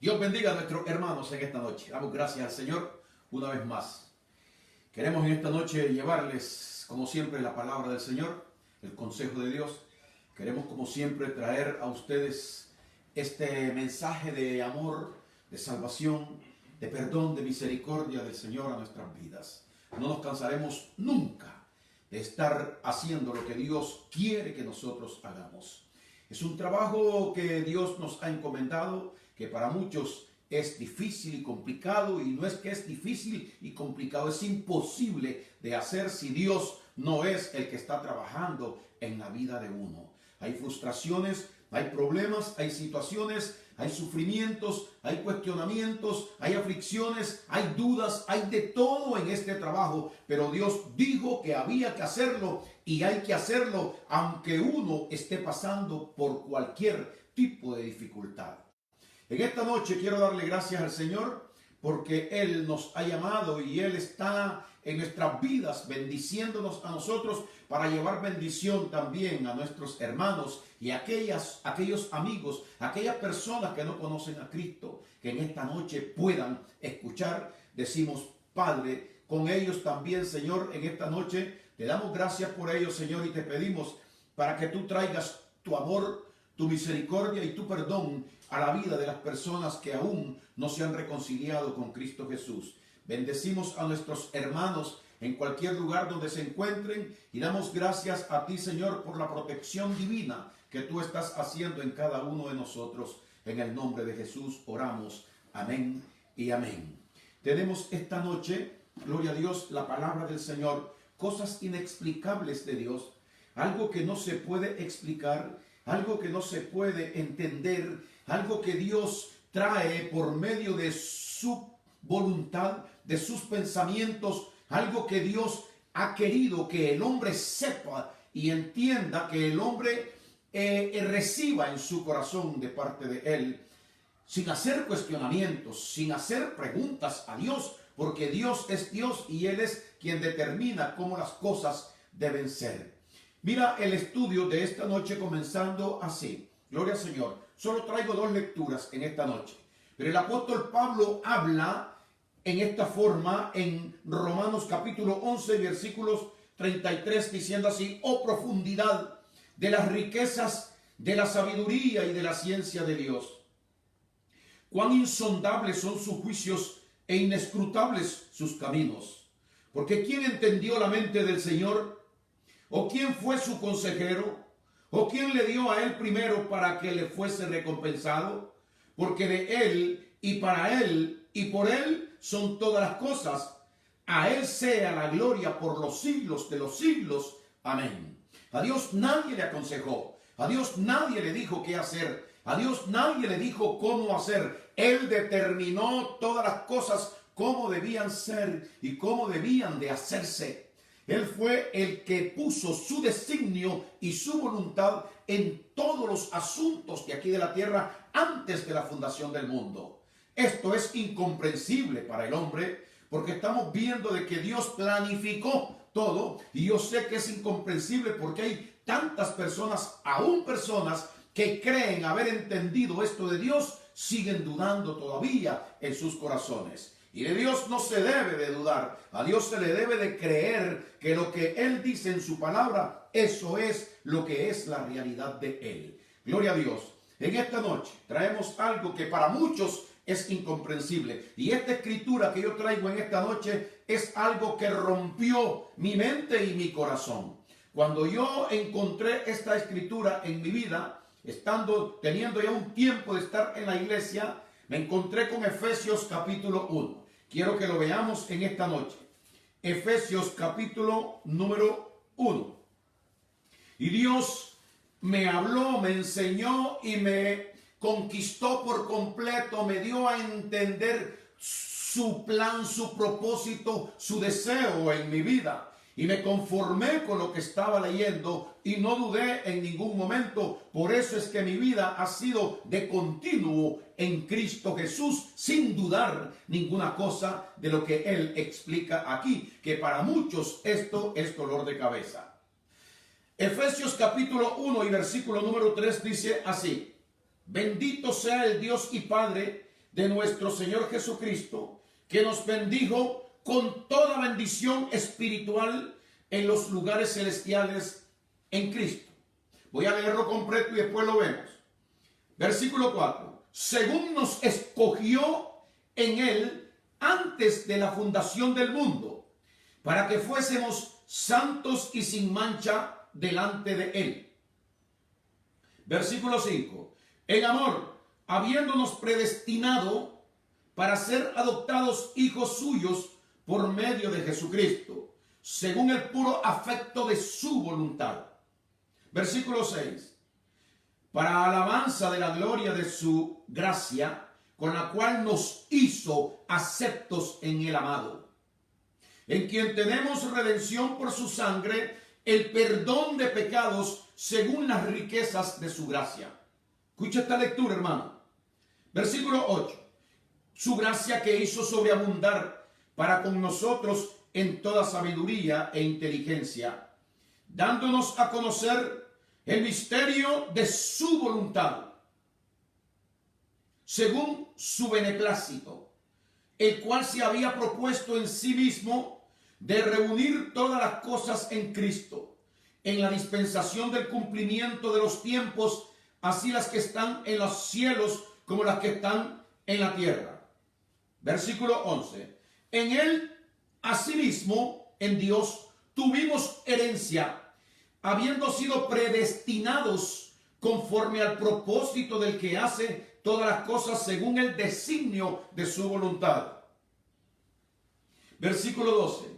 Dios bendiga a nuestros hermanos en esta noche. Damos gracias al Señor una vez más. Queremos en esta noche llevarles, como siempre, la palabra del Señor, el consejo de Dios. Queremos, como siempre, traer a ustedes este mensaje de amor, de salvación, de perdón, de misericordia del Señor a nuestras vidas. No nos cansaremos nunca de estar haciendo lo que Dios quiere que nosotros hagamos. Es un trabajo que Dios nos ha encomendado, que para muchos es difícil y complicado, y no es que es difícil y complicado, es imposible de hacer si Dios no es el que está trabajando en la vida de uno. Hay frustraciones, hay problemas, hay situaciones, hay sufrimientos, hay cuestionamientos, hay aflicciones, hay dudas, hay de todo en este trabajo, pero Dios dijo que había que hacerlo y hay que hacerlo aunque uno esté pasando por cualquier tipo de dificultad. En esta noche quiero darle gracias al Señor porque Él nos ha llamado y Él está en nuestras vidas bendiciéndonos a nosotros para llevar bendición también a nuestros hermanos y a aquellos amigos, aquellas personas que no conocen a Cristo, que en esta noche puedan escuchar. Decimos, Padre, con ellos también, Señor, en esta noche te damos gracias por ellos, Señor, y te pedimos para que tú traigas tu amor, tu misericordia y tu perdón a la vida de las personas que aún no se han reconciliado con Cristo Jesús. Bendecimos a nuestros hermanos en cualquier lugar donde se encuentren y damos gracias a ti, Señor, por la protección divina que tú estás haciendo en cada uno de nosotros. En el nombre de Jesús oramos. Amén y amén. Tenemos esta noche, gloria a Dios, la palabra del Señor, cosas inexplicables de Dios, algo que no se puede explicar, algo que no se puede entender, algo que Dios trae por medio de su voluntad, de sus pensamientos, algo que Dios ha querido que el hombre sepa y entienda, que el hombre reciba en su corazón de parte de Él, sin hacer cuestionamientos, sin hacer preguntas a Dios, porque Dios es Dios y Él es quien determina cómo las cosas deben ser. Mira el estudio de esta noche comenzando así. Gloria al Señor. Solo traigo dos lecturas en esta noche. Pero el apóstol Pablo habla en esta forma en Romanos capítulo 11, versículos 33, diciendo así: oh profundidad de las riquezas, de la sabiduría y de la ciencia de Dios. Cuán insondables son sus juicios e inescrutables sus caminos. Porque ¿quién entendió la mente del Señor? ¿O quién fue su consejero? ¿O quién le dio a él primero para que le fuese recompensado? Porque de él y para él y por él son todas las cosas. A él sea la gloria por los siglos de los siglos. Amén. A Dios nadie le aconsejó. A Dios nadie le dijo qué hacer. A Dios nadie le dijo cómo hacer. Él determinó todas las cosas cómo debían ser y cómo debían de hacerse. Él fue el que puso su designio y su voluntad en todos los asuntos de aquí de la tierra antes de la fundación del mundo. Esto es incomprensible para el hombre porque estamos viendo de que Dios planificó todo, y yo sé que es incomprensible porque hay tantas personas, aún personas que creen haber entendido esto de Dios, siguen dudando todavía en sus corazones. Y de Dios no se debe de dudar. A Dios se le debe de creer que lo que Él dice en su palabra, eso es lo que es la realidad de Él. Gloria a Dios. En esta noche traemos algo que para muchos es incomprensible. Y esta escritura que yo traigo en esta noche es algo que rompió mi mente y mi corazón. Cuando yo encontré esta escritura en mi vida, teniendo ya un tiempo de estar en la iglesia, me encontré con Efesios capítulo 1. Quiero que lo veamos en esta noche. Efesios capítulo número 1. Y Dios me habló, me enseñó y me conquistó por completo, me dio a entender su plan, su propósito, su deseo en mi vida. Y me conformé con lo que estaba leyendo y no dudé en ningún momento. Por eso es que mi vida ha sido de continuo en Cristo Jesús, sin dudar ninguna cosa de lo que Él explica aquí, que para muchos esto es dolor de cabeza. Efesios capítulo 1 y versículo número 3 dice así: bendito sea el Dios y Padre de nuestro Señor Jesucristo, que nos bendijo con toda bendición espiritual en los lugares celestiales en Cristo. Voy a leerlo completo y después lo vemos. Versículo 4. Según nos escogió en Él antes de la fundación del mundo, para que fuésemos santos y sin mancha delante de Él. Versículo 5. En amor, habiéndonos predestinado para ser adoptados hijos suyos por medio de Jesucristo, según el puro afecto de su voluntad. Versículo 6. Para alabanza de la gloria de su gracia, con la cual nos hizo aceptos en el amado, en quien tenemos redención por su sangre, el perdón de pecados según las riquezas de su gracia. Escucha esta lectura, hermano. Versículo 8. Su gracia que hizo sobreabundar para con nosotros en toda sabiduría e inteligencia, dándonos a conocer el misterio de su voluntad, según su beneplácito, el cual se había propuesto en sí mismo de reunir todas las cosas en Cristo, en la dispensación del cumplimiento de los tiempos, así las que están en los cielos como las que están en la tierra. Versículo 11. En Él, asimismo, en Dios, tuvimos herencia, habiendo sido predestinados conforme al propósito del que hace todas las cosas según el designio de su voluntad. Versículo 12.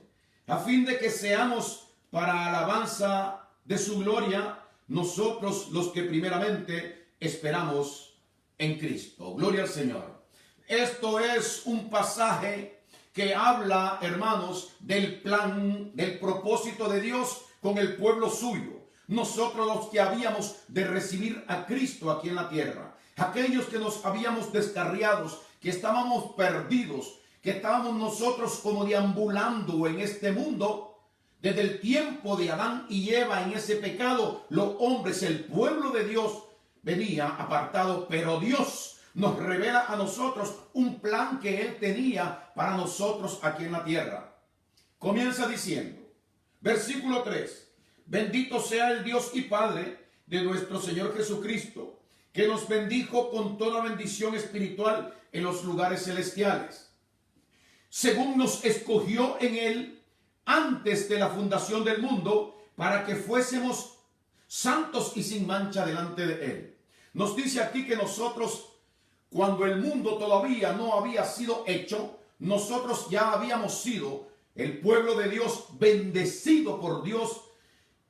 A fin de que seamos para alabanza de su gloria, nosotros los que primeramente esperamos en Cristo. Gloria al Señor. Esto es un pasaje que habla, hermanos, del plan, del propósito de Dios con el pueblo suyo. Nosotros los que habíamos de recibir a Cristo aquí en la tierra. Aquellos que nos habíamos descarriados, que estábamos perdidos, que estábamos nosotros como deambulando en este mundo. Desde el tiempo de Adán y Eva en ese pecado, los hombres, el pueblo de Dios venía apartado, pero Dios nos revela a nosotros un plan que Él tenía para nosotros aquí en la tierra. Comienza diciendo, versículo 3, bendito sea el Dios y Padre de nuestro Señor Jesucristo, que nos bendijo con toda bendición espiritual en los lugares celestiales, según nos escogió en Él antes de la fundación del mundo, para que fuésemos santos y sin mancha delante de Él. Nos dice aquí que nosotros, cuando el mundo todavía no había sido hecho, nosotros ya habíamos sido el pueblo de Dios, bendecido por Dios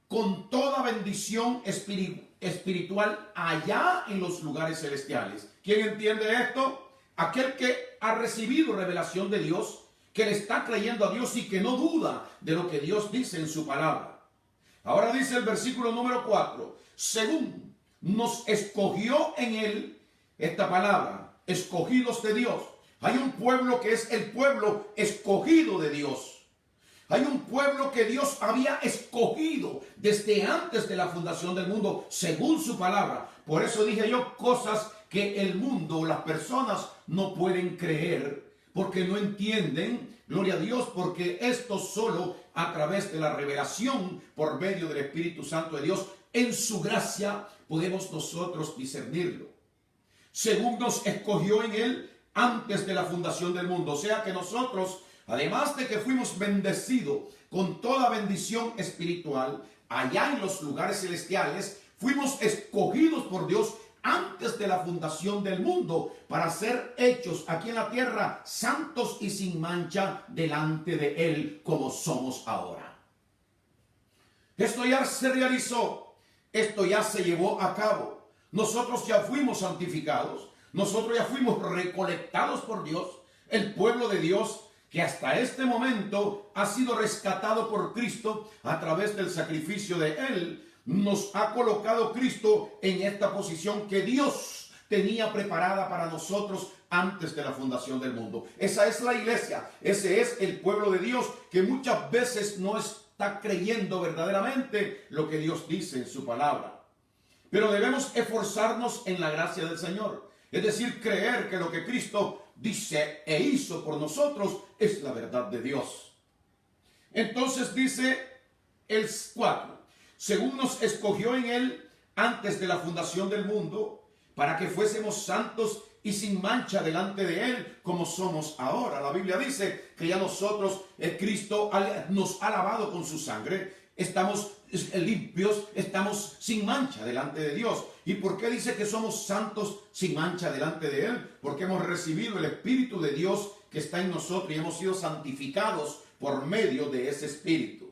con toda bendición espiritual allá en los lugares celestiales. ¿Quién entiende esto? Aquel que ha recibido revelación de Dios, que le está creyendo a Dios y que no duda de lo que Dios dice en su palabra. Ahora dice el versículo número 4, según nos escogió en Él, esta palabra, escogidos de Dios. Hay un pueblo que es el pueblo escogido de Dios. Hay un pueblo que Dios había escogido desde antes de la fundación del mundo, según su palabra. Por eso dije yo, cosas que el mundo, las personas no pueden creer, porque no entienden, gloria a Dios, porque esto solo a través de la revelación por medio del Espíritu Santo de Dios, en su gracia, podemos nosotros discernirlo. Según nos escogió en Él antes de la fundación del mundo. O sea que nosotros, además de que fuimos bendecidos con toda bendición espiritual, allá en los lugares celestiales, fuimos escogidos por Dios antes de la fundación del mundo para ser hechos aquí en la tierra santos y sin mancha delante de Él como somos ahora. Esto ya se realizó, esto ya se llevó a cabo. Nosotros ya fuimos santificados, nosotros ya fuimos recolectados por Dios, el pueblo de Dios que hasta este momento ha sido rescatado por Cristo a través del sacrificio de Él. Nos ha colocado Cristo en esta posición que Dios tenía preparada para nosotros antes de la fundación del mundo. Esa es la iglesia, ese es el pueblo de Dios que muchas veces no está creyendo verdaderamente lo que Dios dice en su palabra. Pero debemos esforzarnos en la gracia del Señor. Es decir, creer que lo que Cristo dice e hizo por nosotros es la verdad de Dios. Entonces dice el 4, según nos escogió en él antes de la fundación del mundo, para que fuésemos santos y sin mancha delante de él, como somos ahora. La Biblia dice que ya nosotros, Cristo nos ha lavado con su sangre, estamos limpios, estamos sin mancha delante de Dios. ¿Y por qué dice que somos santos sin mancha delante de él? Porque hemos recibido el Espíritu de Dios que está en nosotros y hemos sido santificados por medio de ese Espíritu.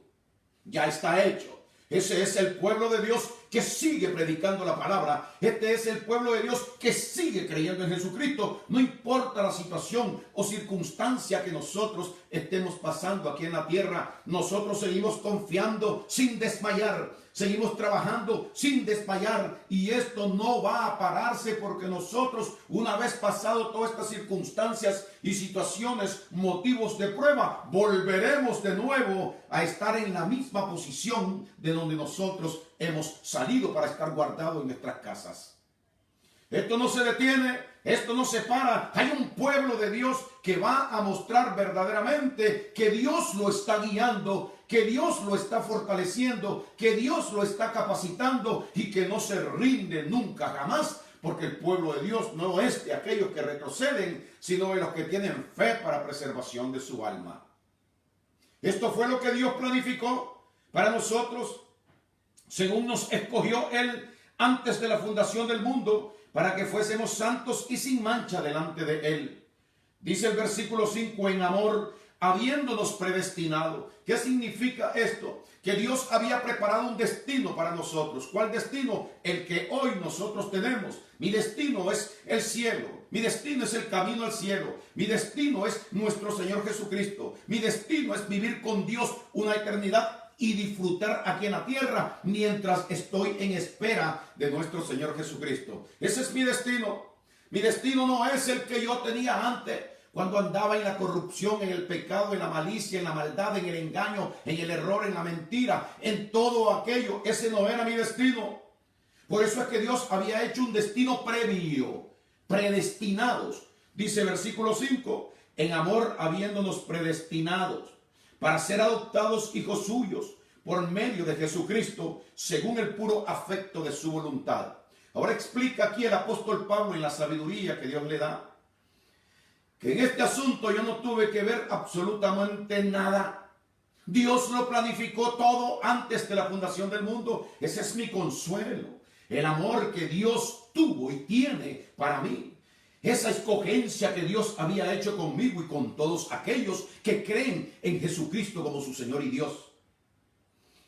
Ya está hecho. Ese es el pueblo de Dios que sigue predicando la palabra. Este es el pueblo de Dios que sigue creyendo en Jesucristo. No importa la situación o circunstancia que nosotros estemos pasando aquí en la tierra, nosotros seguimos confiando sin desmayar. Seguimos trabajando sin desmayar, y esto no va a pararse, porque nosotros, una vez pasado todas estas circunstancias y situaciones, motivos de prueba, volveremos de nuevo a estar en la misma posición de donde nosotros hemos salido para estar guardados en nuestras casas. Esto no se detiene, esto no se para. Hay un pueblo de Dios que va a mostrar verdaderamente que Dios lo está guiando, que Dios lo está fortaleciendo, que Dios lo está capacitando, y que no se rinde nunca, jamás, porque el pueblo de Dios no es de aquellos que retroceden, sino de los que tienen fe para preservación de su alma. Esto fue lo que Dios planificó para nosotros, según nos escogió Él antes de la fundación del mundo, para que fuésemos santos y sin mancha delante de Él. Dice el versículo 5, en amor, habiéndonos predestinado. ¿Qué significa esto? Que Dios había preparado un destino para nosotros. ¿Cuál destino? El que hoy nosotros tenemos. Mi destino es el cielo. Mi destino es el camino al cielo. Mi destino es nuestro Señor Jesucristo. Mi destino es vivir con Dios una eternidad y disfrutar aquí en la tierra mientras estoy en espera de nuestro Señor Jesucristo. Ese es mi destino. Mi destino no es el que yo tenía antes, cuando andaba en la corrupción, en el pecado, en la malicia, en la maldad, en el engaño, en el error, en la mentira, en todo aquello. Ese no era mi destino. Por eso es que Dios había hecho un destino previo, predestinados. Dice versículo 5, en amor habiéndonos predestinados para ser adoptados hijos suyos por medio de Jesucristo, según el puro afecto de su voluntad. Ahora explica aquí el apóstol Pablo, en la sabiduría que Dios le da, que en este asunto yo no tuve que ver absolutamente nada. Dios lo planificó todo antes de la fundación del mundo. Ese es mi consuelo, el amor que Dios tuvo y tiene para mí. Esa escogencia que Dios había hecho conmigo y con todos aquellos que creen en Jesucristo como su Señor y Dios.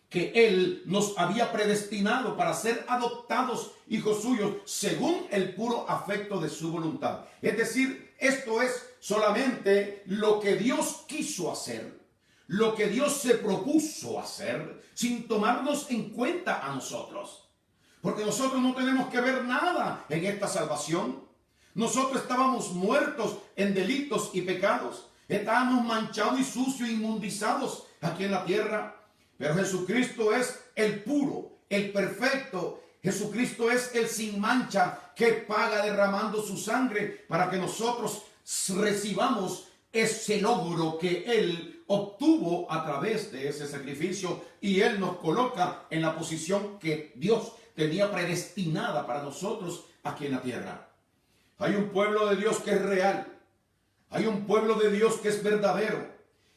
Que Él nos había predestinado para ser adoptados hijos suyos según el puro afecto de su voluntad. Es decir, esto es solamente lo que Dios quiso hacer, lo que Dios se propuso hacer, sin tomarnos en cuenta a nosotros. Porque nosotros no tenemos que ver nada en esta salvación. Nosotros estábamos muertos en delitos y pecados. Estábamos manchados y sucios, inmundizados aquí en la tierra. Pero Jesucristo es el puro, el perfecto. Jesucristo es el sin mancha, que paga derramando su sangre para que nosotros recibamos ese logro que Él obtuvo a través de ese sacrificio. Y Él nos coloca en la posición que Dios tenía predestinada para nosotros aquí en la tierra. Hay un pueblo de Dios que es real. Hay un pueblo de Dios que es verdadero.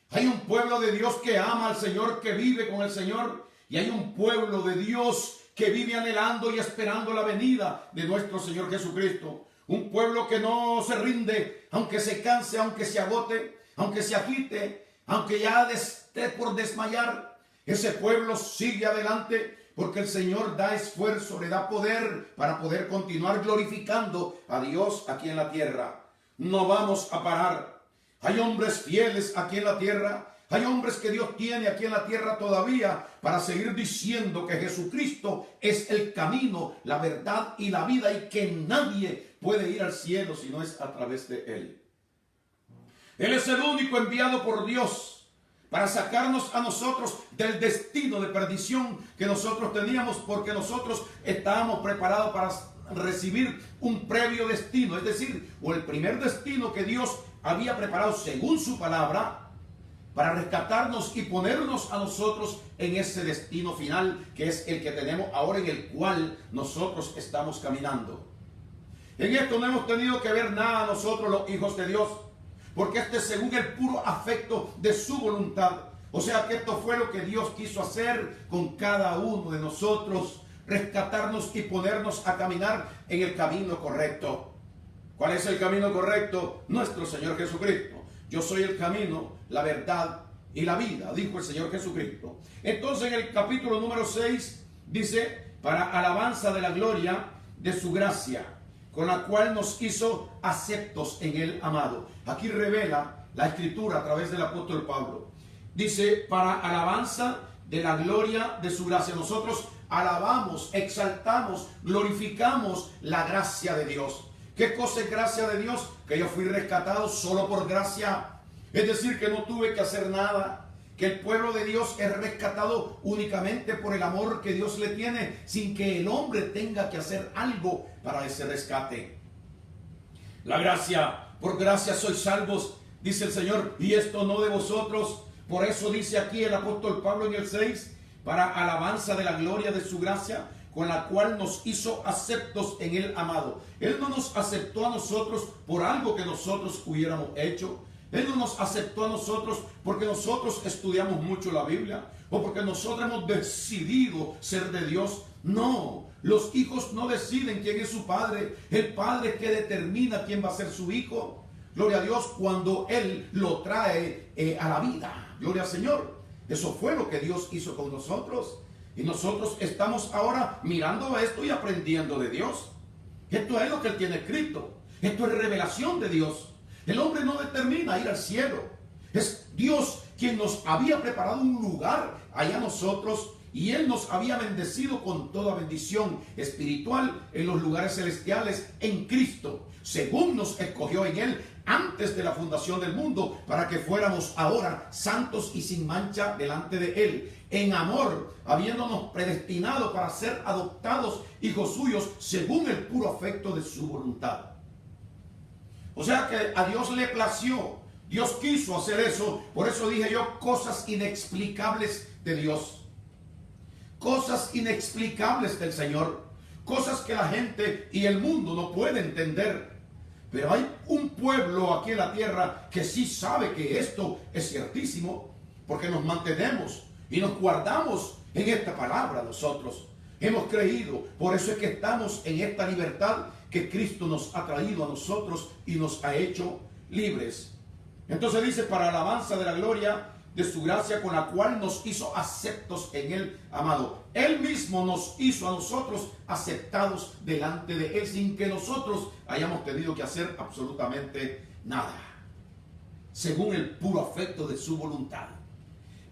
Hay un pueblo de Dios que ama al Señor, que vive con el Señor. Y hay un pueblo de Dios que vive anhelando y esperando la venida de nuestro Señor Jesucristo. Un pueblo que no se rinde, aunque se canse, aunque se agote, aunque se agite, aunque ya esté por desmayar. Ese pueblo sigue adelante, porque el Señor da esfuerzo, le da poder para poder continuar glorificando a Dios aquí en la tierra. No vamos a parar. Hay hombres fieles aquí en la tierra. Hay hombres que Dios tiene aquí en la tierra todavía para seguir diciendo que Jesucristo es el camino, la verdad y la vida, y que nadie puede ir al cielo si no es a través de Él. Él es el único enviado por Dios para sacarnos a nosotros del destino de perdición que nosotros teníamos, porque nosotros estábamos preparados para recibir un previo destino, es decir, o el primer destino que Dios había preparado según su palabra para rescatarnos y ponernos a nosotros en ese destino final que es el que tenemos ahora, en el cual nosotros estamos caminando. En esto no hemos tenido que ver nada nosotros los hijos de Dios, porque este es según el puro afecto de su voluntad. O sea que esto fue lo que Dios quiso hacer con cada uno de nosotros, rescatarnos y ponernos a caminar en el camino correcto. ¿Cuál es el camino correcto? Nuestro Señor Jesucristo. Yo soy el camino, la verdad y la vida, dijo el Señor Jesucristo. Entonces en el capítulo número 6 dice, para alabanza de la gloria de su gracia, con la cual nos hizo aceptos en el amado. Aquí revela la escritura a través del apóstol Pablo. Dice, para alabanza de la gloria de su gracia. Nosotros alabamos, exaltamos, glorificamos la gracia de Dios. ¿Qué cosa es gracia de Dios? Que yo fui rescatado solo por gracia. Es decir, que no tuve que hacer nada. Que el pueblo de Dios es rescatado únicamente por el amor que Dios le tiene, sin que el hombre tenga que hacer algo para ese rescate. La gracia, por gracia sois salvos, dice el Señor, y esto no de vosotros. Por eso dice aquí el apóstol Pablo en el 6, para alabanza de la gloria de su gracia, con la cual nos hizo aceptos en el amado. Él no nos aceptó a nosotros por algo que nosotros hubiéramos hecho. Él no nos aceptó a nosotros porque nosotros estudiamos mucho la Biblia o porque nosotros hemos decidido ser de Dios. No, los hijos no deciden quién es su padre. El padre es que determina quién va a ser su hijo. Gloria a Dios, cuando Él lo trae a la vida. Gloria al Señor. Eso fue lo que Dios hizo con nosotros. Y nosotros estamos ahora mirando esto y aprendiendo de Dios. Esto es lo que Él tiene escrito. Esto es revelación de Dios. El hombre no determina ir al cielo. Es Dios quien nos había preparado un lugar allá nosotros, y Él nos había bendecido con toda bendición espiritual en los lugares celestiales en Cristo, según nos escogió en Él antes de la fundación del mundo, para que fuéramos ahora santos y sin mancha delante de Él, en amor, habiéndonos predestinado para ser adoptados hijos suyos según el puro afecto de su voluntad. O sea que a Dios le plació, Dios quiso hacer eso. Por eso dije yo, cosas inexplicables de Dios, cosas inexplicables del Señor, cosas que la gente y el mundo no pueden entender. Pero hay un pueblo aquí en la tierra que sí sabe que esto es ciertísimo, porque nos mantenemos y nos guardamos en esta palabra. Nosotros hemos creído, por eso es que estamos en esta libertad que Cristo nos ha traído a nosotros y nos ha hecho libres. Entonces dice, para alabanza de la gloria de su gracia, con la cual nos hizo aceptos en el amado. Él mismo nos hizo a nosotros aceptados delante de Él, sin que nosotros hayamos tenido que hacer absolutamente nada, según el puro afecto de su voluntad.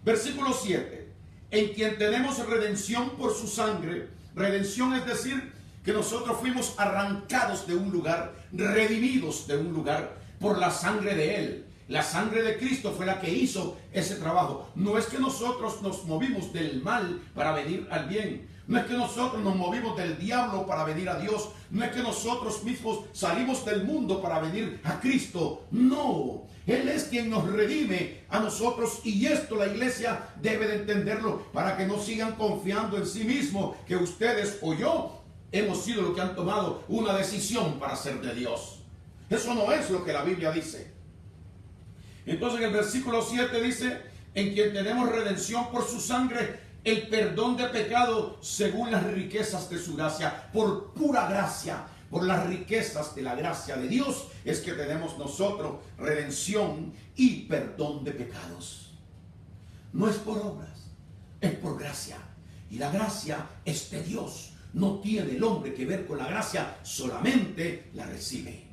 Versículo 7, en quien tenemos redención por su sangre. Redención es decir, que nosotros fuimos arrancados de un lugar, redimidos de un lugar por la sangre de Él. La sangre de Cristo fue la que hizo ese trabajo. No es que nosotros nos movimos del mal para venir al bien. No es que nosotros nos movimos del diablo para venir a Dios. No es que nosotros mismos salimos del mundo para venir a Cristo. No, Él es quien nos redime a nosotros, y esto la iglesia debe de entenderlo para que no sigan confiando en sí mismo que ustedes o yo hemos sido los que han tomado una decisión para ser de Dios. Eso no es lo que la Biblia dice. Entonces en el versículo 7 dice, en quien tenemos redención por su sangre, el perdón de pecado según las riquezas de su gracia. Por pura gracia, por las riquezas de la gracia de Dios, es que tenemos nosotros redención y perdón de pecados. No es por obras, es por gracia. Y la gracia es de Dios. No tiene el hombre que ver con la gracia, solamente la recibe.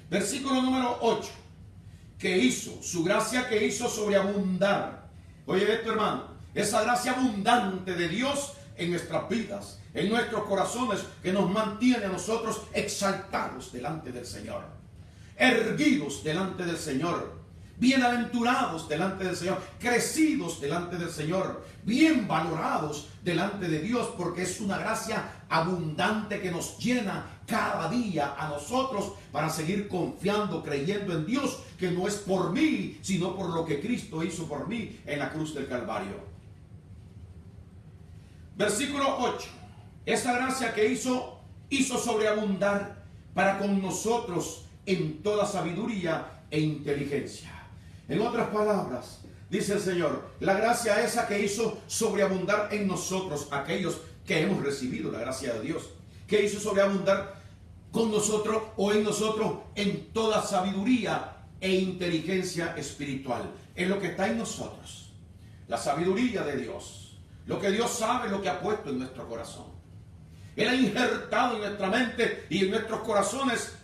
Versículo número 8. Que hizo, su gracia que hizo sobreabundar. Oye esto, hermano, esa gracia abundante de Dios en nuestras vidas, en nuestros corazones, que nos mantiene a nosotros exaltados delante del Señor, erguidos delante del Señor, bienaventurados delante del Señor, crecidos delante del Señor, bien valorados delante de Dios, porque es una gracia abundante que nos llena cada día a nosotros para seguir confiando, creyendo en Dios, que no es por mí, sino por lo que Cristo hizo por mí en la cruz del Calvario. Versículo 8. Esa gracia que hizo sobreabundar para con nosotros en toda sabiduría e inteligencia. En otras palabras, dice el Señor, la gracia esa que hizo sobreabundar en nosotros, aquellos que hemos recibido la gracia de Dios, que hizo sobreabundar con nosotros o en nosotros en toda sabiduría e inteligencia espiritual. Es lo que está en nosotros, la sabiduría de Dios, lo que Dios sabe, lo que ha puesto en nuestro corazón. Él ha injertado en nuestra mente y en nuestros corazones,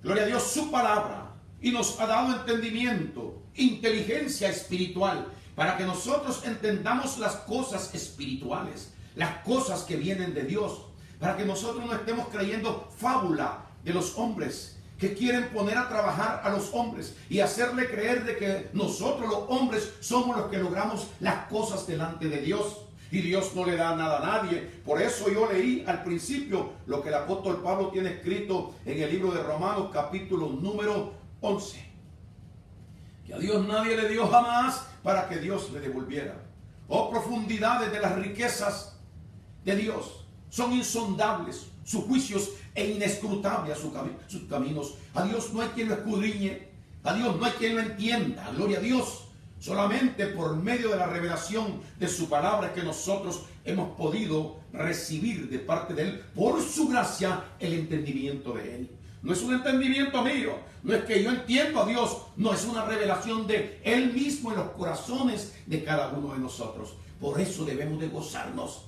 gloria a Dios, su palabra, y nos ha dado entendimiento, inteligencia espiritual, para que nosotros entendamos las cosas espirituales, las cosas que vienen de Dios, para que nosotros no estemos creyendo fábula de los hombres que quieren poner a trabajar a los hombres y hacerle creer de que nosotros los hombres somos los que logramos las cosas delante de Dios. Y Dios no le da nada a nadie. Por eso yo leí al principio lo que el apóstol Pablo tiene escrito en el libro de Romanos, capítulo número 11. Que a Dios nadie le dio jamás para que Dios le devolviera. Oh, profundidades de las riquezas de Dios. Son insondables sus juicios e inescrutables sus caminos. A Dios no hay quien lo escudriñe. A Dios no hay quien lo entienda. Gloria a Dios. Solamente por medio de la revelación de su palabra que nosotros hemos podido recibir de parte de Él, por su gracia, el entendimiento de Él. No es un entendimiento mío, no es que yo entiendo a Dios, no, es una revelación de Él mismo en los corazones de cada uno de nosotros. Por eso debemos de gozarnos.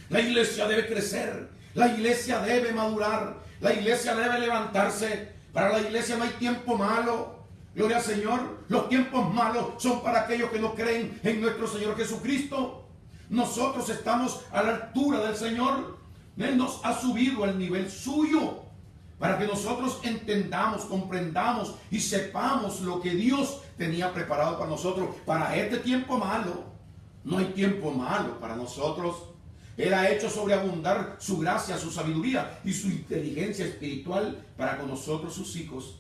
La iglesia debe crecer, la iglesia debe madurar, la iglesia debe levantarse. Para la iglesia no hay tiempo malo. Gloria al Señor. Los tiempos malos son para aquellos que no creen en nuestro Señor Jesucristo. Nosotros estamos a la altura del Señor. Él nos ha subido al nivel suyo para que nosotros entendamos, comprendamos y sepamos lo que Dios tenía preparado para nosotros. Para este tiempo malo, no hay tiempo malo para nosotros. Él ha hecho sobreabundar su gracia, su sabiduría y su inteligencia espiritual para con nosotros, sus hijos.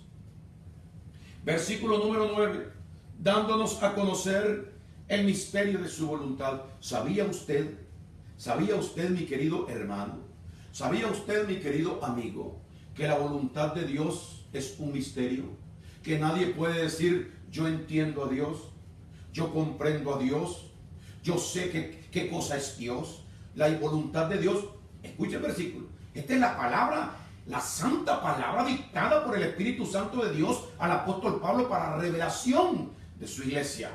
Versículo número 9, dándonos a conocer el misterio de su voluntad. ¿Sabía usted, mi querido hermano, sabía usted, mi querido amigo, que la voluntad de Dios es un misterio? Que nadie puede decir, yo entiendo a Dios, yo comprendo a Dios, yo sé qué cosa es Dios. La voluntad de Dios, escucha el versículo, esta es la palabra, la santa palabra dictada por el Espíritu Santo de Dios al apóstol Pablo para revelación de su iglesia.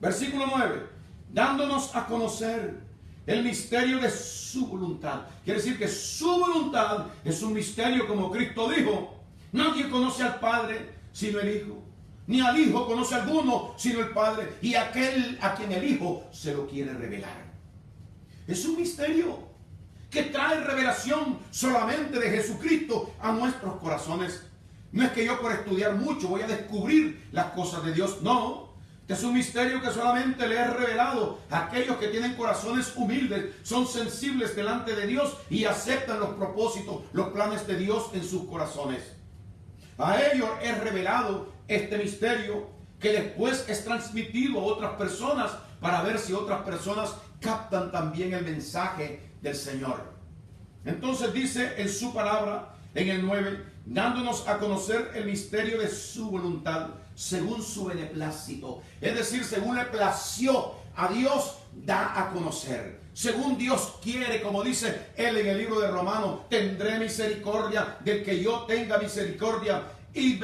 Versículo 9, dándonos a conocer el misterio de su voluntad. Quiere decir que su voluntad es un misterio, como Cristo dijo. Nadie conoce al Padre sino el Hijo, ni al Hijo conoce a alguno sino el Padre, y aquel a quien el Hijo se lo quiere revelar. Es un misterio que trae revelación solamente de Jesucristo a nuestros corazones. No es que yo por estudiar mucho voy a descubrir las cosas de Dios, no. Es un misterio que solamente le he revelado a aquellos que tienen corazones humildes, son sensibles delante de Dios y aceptan los propósitos, los planes de Dios en sus corazones. A ellos he revelado este misterio que después es transmitido a otras personas para ver si otras personas captan también el mensaje del Señor. Entonces dice en su palabra, en el 9, dándonos a conocer el misterio de su voluntad, según su beneplácito. Es decir, según le plació a Dios, da a conocer. Según Dios quiere, como dice Él en el libro de Romanos, tendré misericordia del que yo tenga misericordia, y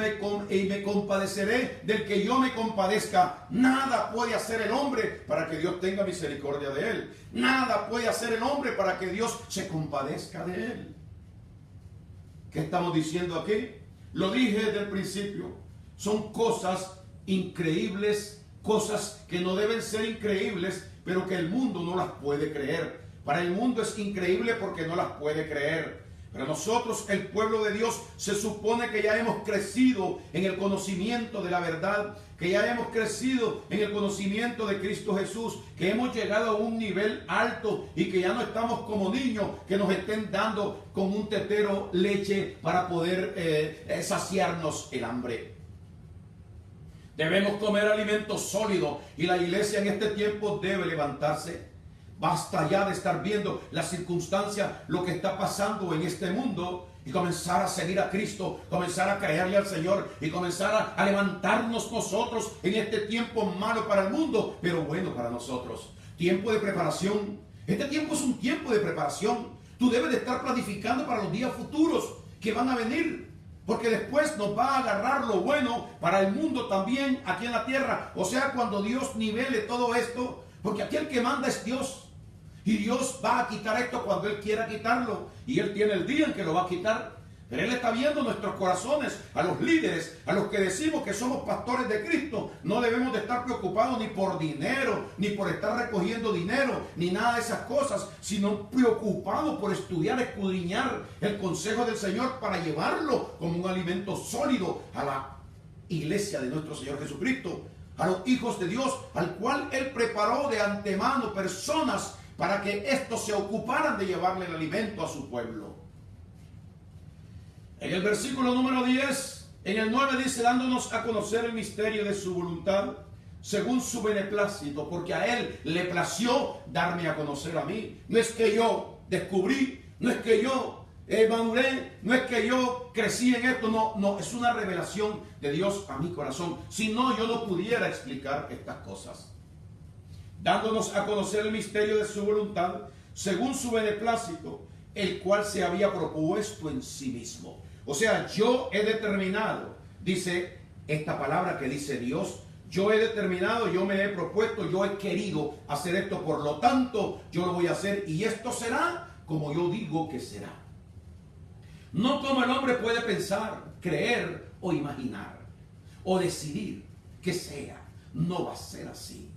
me compadeceré del que yo me compadezca. Nada puede hacer el hombre para que Dios tenga misericordia de él. Nada puede hacer el hombre para que Dios se compadezca de él. ¿Qué estamos diciendo aquí? Lo dije desde el principio. Son cosas increíbles, cosas que no deben ser increíbles, pero que el mundo no las puede creer. Para el mundo es increíble porque no las puede creer. Pero nosotros, el pueblo de Dios, se supone que ya hemos crecido en el conocimiento de la verdad, que ya hemos crecido en el conocimiento de Cristo Jesús, que hemos llegado a un nivel alto y que ya no estamos como niños que nos estén dando con un tetero leche para poder saciarnos el hambre. Debemos comer alimentos sólidos y la iglesia en este tiempo debe levantarse. Basta ya de estar viendo las circunstancias, lo que está pasando en este mundo y comenzar a seguir a Cristo, comenzar a creerle al Señor y comenzar a levantarnos nosotros en este tiempo malo para el mundo, pero bueno para nosotros. Tiempo de preparación. Este tiempo es un tiempo de preparación. Tú debes de estar planificando para los días futuros que van a venir, porque después nos va a agarrar lo bueno para el mundo también aquí en la tierra. O sea, cuando Dios nivele todo esto, porque aquí el que manda es Dios. Y Dios va a quitar esto cuando Él quiera quitarlo. Y Él tiene el día en que lo va a quitar. Pero Él está viendo nuestros corazones, a los líderes, a los que decimos que somos pastores de Cristo. No debemos de estar preocupados ni por dinero, ni por estar recogiendo dinero, ni nada de esas cosas, sino preocupados por estudiar, escudriñar el consejo del Señor para llevarlo como un alimento sólido a la iglesia de nuestro Señor Jesucristo, a los hijos de Dios, al cual Él preparó de antemano personas para que estos se ocuparan de llevarle el alimento a su pueblo. En el versículo número 10, en el 9 dice, dándonos a conocer el misterio de su voluntad, según su beneplácito, porque a Él le plació darme a conocer a mí. No es que yo descubrí, no es que yo maduré, no es que yo crecí en esto, no, es una revelación de Dios a mi corazón. Si no, yo no pudiera explicar estas cosas. Dándonos a conocer el misterio de su voluntad, según su beneplácito, el cual se había propuesto en sí mismo. O sea, yo he determinado, dice esta palabra que dice Dios, yo he determinado, yo me he propuesto, yo he querido hacer esto, por lo tanto, yo lo voy a hacer y esto será como yo digo que será. No como el hombre puede pensar, creer o imaginar o decidir que sea. No va a ser así.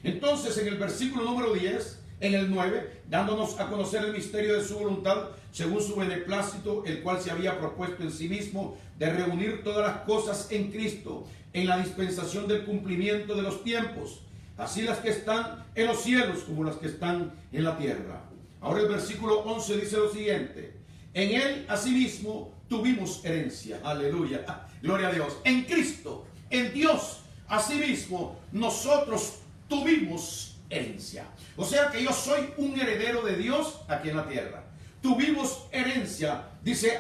Entonces, en el versículo número 10, en el 9, dándonos a conocer el misterio de su voluntad, según su beneplácito, el cual se había propuesto en sí mismo, de reunir todas las cosas en Cristo, en la dispensación del cumplimiento de los tiempos, así las que están en los cielos como las que están en la tierra. Ahora el versículo 11 dice lo siguiente: en Él asimismo tuvimos herencia. Aleluya, gloria a Dios. En Cristo, en Dios, asimismo nosotros tuvimos herencia. O sea que yo soy un heredero de Dios aquí en la tierra. Tuvimos herencia, dice,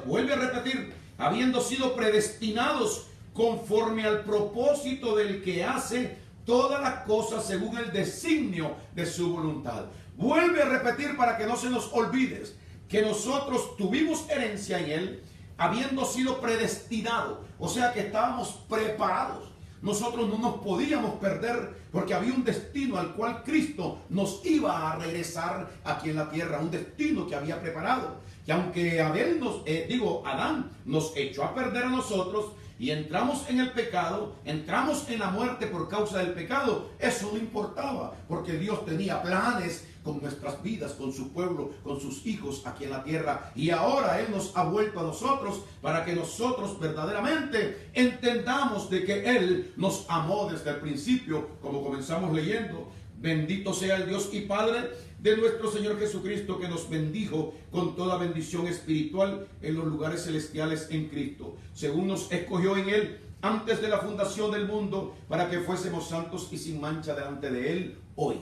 vuelve a repetir, habiendo sido predestinados conforme al propósito del que hace todas las cosas según el designio de su voluntad. Vuelve a repetir para que no se nos olvide que nosotros tuvimos herencia en Él, habiendo sido predestinados. O sea que estábamos preparados. Nosotros no nos podíamos perder porque había un destino al cual Cristo nos iba a regresar aquí en la tierra, un destino que había preparado. Que aunque Adán nos echó a perder a nosotros y entramos en el pecado, entramos en la muerte por causa del pecado, eso no importaba, porque Dios tenía planes con nuestras vidas, con su pueblo, con sus hijos aquí en la tierra. Y ahora Él nos ha vuelto a nosotros para que nosotros verdaderamente entendamos de que Él nos amó desde el principio, como comenzamos leyendo. Bendito sea el Dios y Padre de nuestro Señor Jesucristo, que nos bendijo con toda bendición espiritual en los lugares celestiales en Cristo, según nos escogió en Él antes de la fundación del mundo, para que fuésemos santos y sin mancha delante de Él hoy.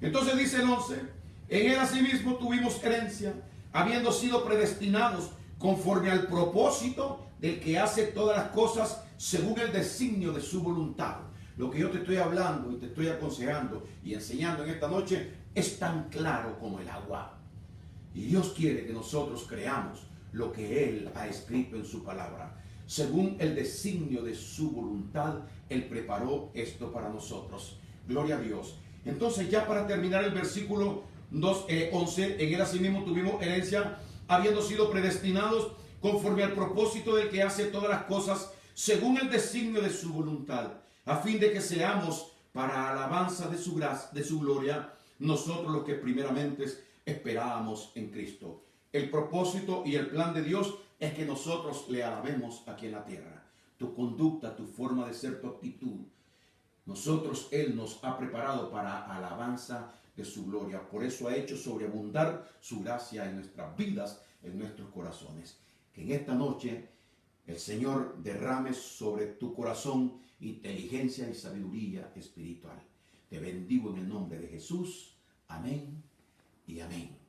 Entonces dice el 11, en Él asimismo tuvimos herencia, habiendo sido predestinados conforme al propósito del que hace todas las cosas según el designio de su voluntad. Lo que yo te estoy hablando y te estoy aconsejando y enseñando en esta noche es tan claro como el agua. Y Dios quiere que nosotros creamos lo que Él ha escrito en su palabra. Según el designio de su voluntad, Él preparó esto para nosotros. Gloria a Dios. Entonces, ya para terminar el versículo 11, en Él asimismo tuvimos herencia, habiendo sido predestinados conforme al propósito del que hace todas las cosas según el designio de su voluntad, a fin de que seamos para alabanza de su gracia, de su gloria, nosotros los que primeramente esperábamos en Cristo. El propósito y el plan de Dios es que nosotros le alabemos aquí en la tierra. Tu conducta, tu forma de ser, tu actitud. Él nos ha preparado para alabanza de su gloria. Por eso ha hecho sobreabundar su gracia en nuestras vidas, en nuestros corazones. Que en esta noche el Señor derrame sobre tu corazón inteligencia y sabiduría espiritual. Te bendigo en el nombre de Jesús. Amén y amén.